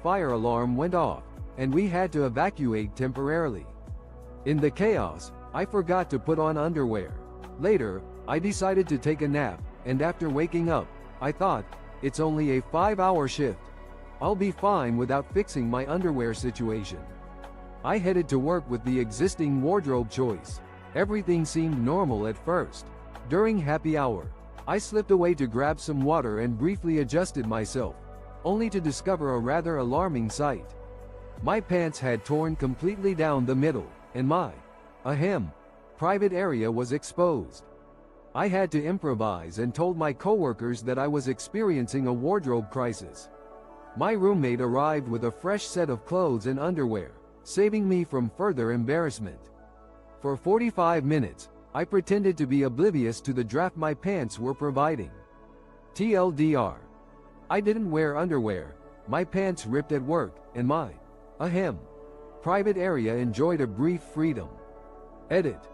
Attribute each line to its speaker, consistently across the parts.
Speaker 1: fire alarm went off, and we had to evacuate temporarily. In the chaos, I forgot to put on underwear. Later, I decided to take a nap, and after waking up, I thought, it's only a 5-hour shift. I'll be fine without fixing my underwear situation. I headed to work with the existing wardrobe choice. Everything seemed normal at first. During happy hour, I slipped away to grab some water and briefly adjusted myself, only to discover a rather alarming sight. My pants had torn completely down the middle, and my private area was exposed. I had to improvise and told my coworkers that I was experiencing a wardrobe crisis. My roommate arrived with a fresh set of clothes and underwear, saving me from further embarrassment. For 45 minutes, I pretended to be oblivious to the draft my pants were providing. TLDR. I didn't wear underwear, my pants ripped at work, and my private area enjoyed a brief freedom. Edit.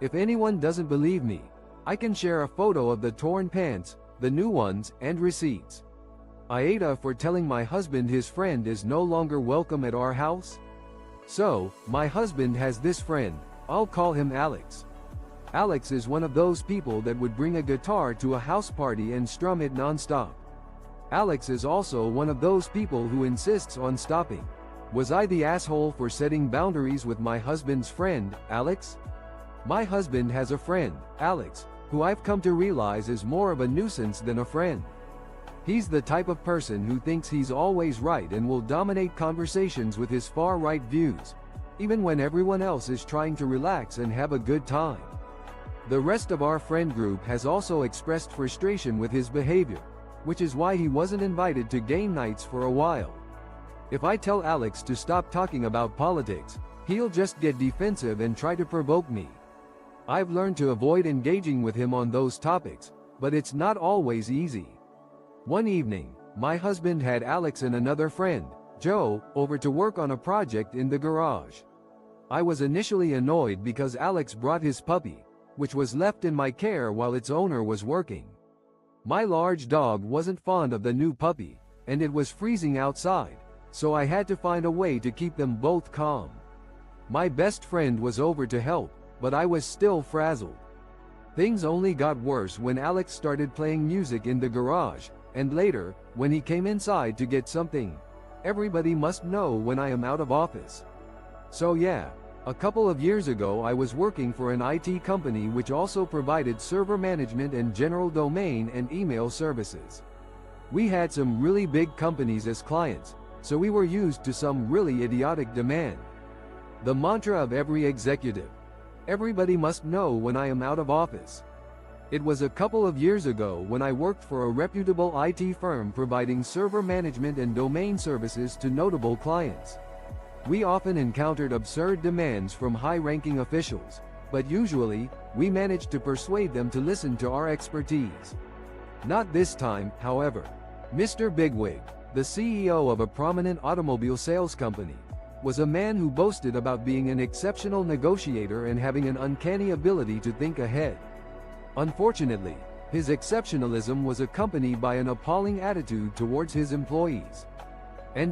Speaker 1: If anyone doesn't believe me, I can share a photo of the torn pants, the new ones, and receipts. AITA for telling my husband his friend is no longer welcome at our house? So, my husband has this friend, I'll call him Alex. Alex is one of those people that would bring a guitar to a house party and strum it non-stop. Alex is also one of those people who insists on stopping. Was I the asshole for setting boundaries with my husband's friend, Alex? My husband has a friend, Alex, who I've come to realize is more of a nuisance than a friend. He's the type of person who thinks he's always right and will dominate conversations with his far-right views, even when everyone else is trying to relax and have a good time. The rest of our friend group has also expressed frustration with his behavior, which is why he wasn't invited to game nights for a while. If I tell Alex to stop talking about politics, he'll just get defensive and try to provoke me. I've learned to avoid engaging with him on those topics, but it's not always easy. One evening, my husband had Alex and another friend, Joe, over to work on a project in the garage. I was initially annoyed because Alex brought his puppy, which was left in my care while its owner was working. My large dog wasn't fond of the new puppy, and it was freezing outside, so I had to find a way to keep them both calm. My best friend was over to help, but I was still frazzled. Things only got worse when Alex started playing music in the garage, and later, when he came inside to get something. Everybody must know when I am out of office. So yeah, a couple of years ago I was working for an IT company which also provided server management and general domain and email services. We had some really big companies as clients, so we were used to some really idiotic demand. The mantra of every executive: everybody must know when I am out of office. It was a couple of years ago when I worked for a reputable IT firm providing server management and domain services to notable clients. We often encountered absurd demands from high-ranking officials, but usually, we managed to persuade them to listen to our expertise. Not this time, however. Mr. Bigwig, the CEO of a prominent automobile sales company, was a man who boasted about being an exceptional negotiator and having an uncanny ability to think ahead. Unfortunately, his exceptionalism was accompanied by an appalling attitude towards his employees. And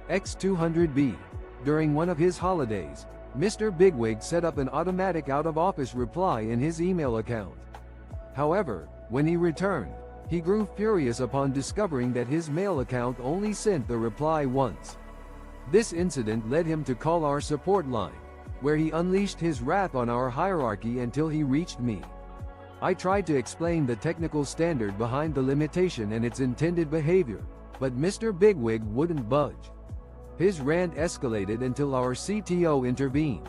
Speaker 1: X200B. During one of his holidays, Mr. Bigwig set up an automatic out-of-office reply in his email account. However, when he returned, he grew furious upon discovering that his mail account only sent the reply once. This incident led him to call our support line, where he unleashed his wrath on our hierarchy until he reached me. I tried to explain the technical standard behind the limitation and its intended behavior, but Mr. Bigwig wouldn't budge. His rant escalated until our CTO intervened,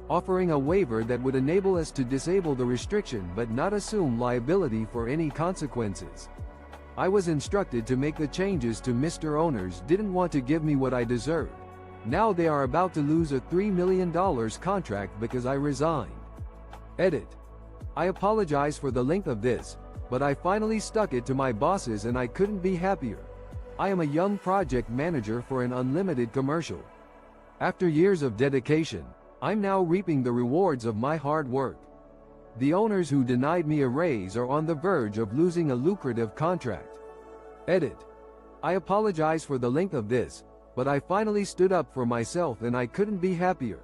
Speaker 1: offering a waiver that would enable us to disable the restriction but not assume liability for any consequences. I was instructed to make the changes to Mr. Owners didn't want to give me what I deserved. Now they are about to lose a $3 million contract because I resigned. Edit. I apologize for the length of this, but I finally stuck it to my bosses and I couldn't be happier. I am a young project manager for an unlimited commercial. After years of dedication, I'm now reaping the rewards of my hard work. The owners who denied me a raise are on the verge of losing a lucrative contract. Edit. I apologize for the length of this, but I finally stood up for myself and I couldn't be happier.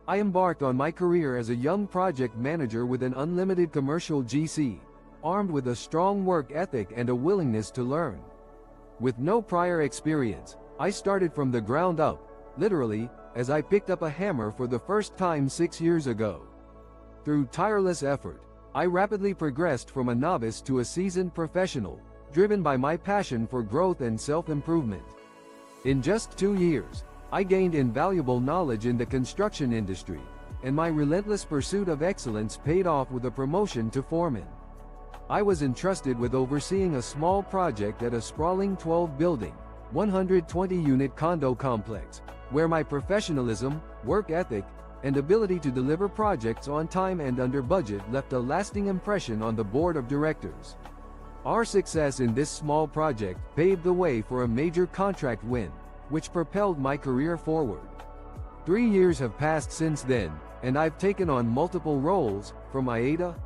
Speaker 1: I embarked on my career as a young project manager with an unlimited commercial GC, armed with a strong work ethic and a willingness to learn. With no prior experience, I started from the ground up, literally, as I picked up a hammer for the first time 6 years ago. Through tireless effort, I rapidly progressed from a novice to a seasoned professional, driven by my passion for growth and self-improvement. In just 2 years, I gained invaluable knowledge in the construction industry, and my relentless pursuit of excellence paid off with a promotion to foreman. I was entrusted with overseeing a small project at a sprawling 12-building, 120-unit condo complex, where my professionalism, work ethic, and ability to deliver projects on time and under budget left a lasting impression on the board of directors. Our success in this small project paved the way for a major contract win, which propelled my career forward. 3 years have passed since then, and I've taken on multiple roles, from AITA,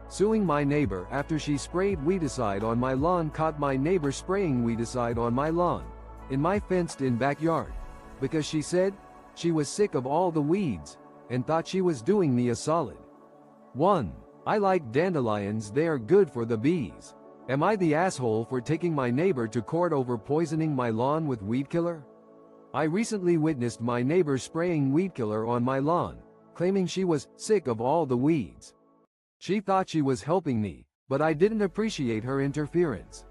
Speaker 1: suing my neighbor after she sprayed weedicide on my lawn, caught my neighbor spraying weedicide on my lawn, in my fenced-in backyard, because she said she was sick of all the weeds, and thought she was doing me a solid. 1. I like dandelions, they are good for the bees. Am I the asshole for taking my neighbor to court over poisoning my lawn with weed killer? I recently witnessed my neighbor spraying weed killer on my lawn, claiming she was sick of all the weeds. She thought she was helping me, but I didn't appreciate her interference.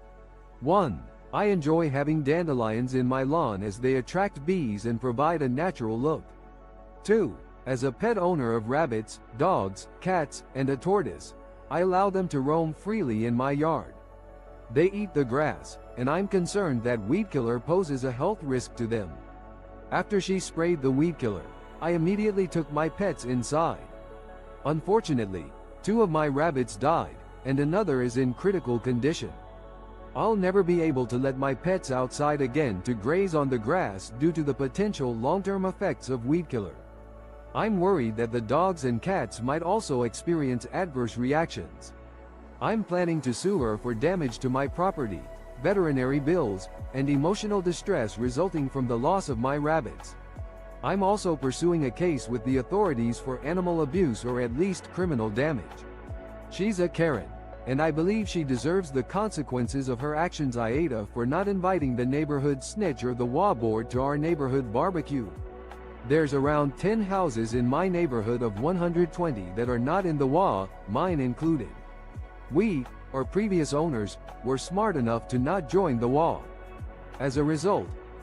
Speaker 1: 1. I enjoy having dandelions in my lawn as they attract bees and provide a natural look. 2. As a pet owner of rabbits, dogs, cats, and a tortoise, I allow them to roam freely in my yard. They eat the grass, and I'm concerned that weed killer poses a health risk to them. After she sprayed the weed killer, I immediately took my pets inside. Unfortunately, 2 of my rabbits died, and another is in critical condition. I'll never be able to let my pets outside again to graze on the grass due to the potential long-term effects of weed killer. I'm worried that the dogs and cats might also experience adverse reactions. I'm planning to sue her for damage to my property, veterinary bills, and emotional distress resulting from the loss of my rabbits. I'm also pursuing a case with the authorities for animal abuse or at least criminal damage. She's a Karen, and I believe she deserves the consequences of her actions. AITA for not inviting the neighborhood snitch or the WA board to our neighborhood barbecue. There's around 10 houses in my neighborhood of 120 that are not in the WA, mine included. We, or previous owners, were smart enough to not join the WA. As a result,